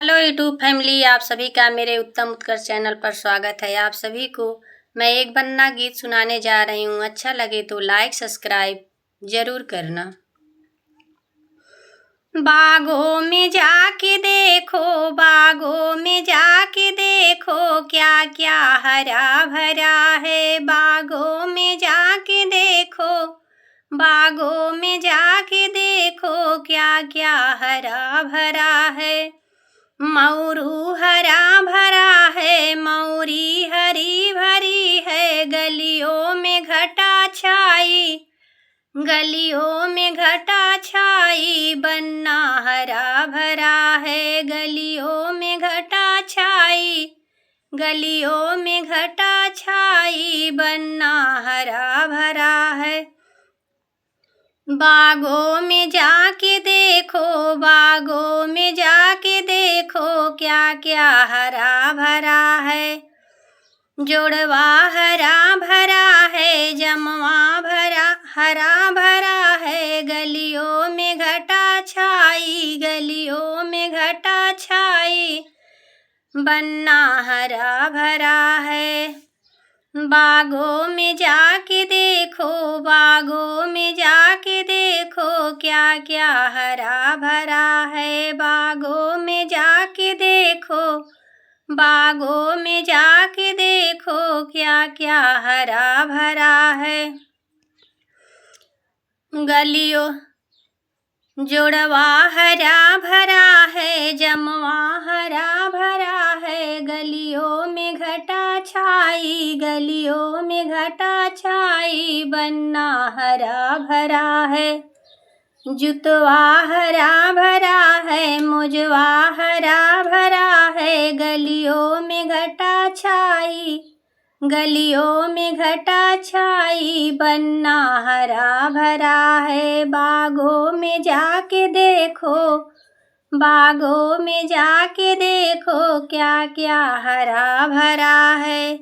Hello YouTube family, आप सभी का मेरे उत्तम उत्कर्ष चैनल पर स्वागत है। आप सभी को मैं एक वंदना गीत सुनाने जा रही हूँ। अच्छा लगे तो लाइक सब्सक्राइब जरूर करना। बागों में जाके देखो, बागों में जाके देखो, क्या क्या हरा भरा है। बागों में जाके देखो, बागों में जाके देखो, क्या क्या हरा भरा है। मौरू हरा भरा है, मौरी हरी भरी है। गलियों में घटा छाई, गलियों में घटा छाई, बन्ना हरा भरा है। गलियों में घटा छाई, गलियों में घटा छाई, बन्ना हरा भरा है। बागों में जाके देखो, बागों में जाके देखो, क्या क्या हरा भरा है। जोड़वा हरा भरा है, जमवा भरा हरा भरा है। गलियों में घटा छाई, गलियों में घटा छाई, बन्ना हरा भरा है। बागों में जाके देखो, बागों में जाके देखो, क्या क्या हरा भरा है। बागों में जाके देखो, बागों में जाके देखो, क्या क्या हरा भरा है। गलियों जोड़वा हरा भरा है, जमवा हरा भरा है। गलियों में घटा छाई, गलियों में घटा छाई, बन्ना हरा भरा है। जुतवा हरा भरा है, मुजवा हरा भरा है। गलियों में घटा छाई, गलियों में घटा छाई, बन्ना हरा भरा है। बागों में जाके देखो, बागों में जाके देखो, क्या क्या हरा भरा है।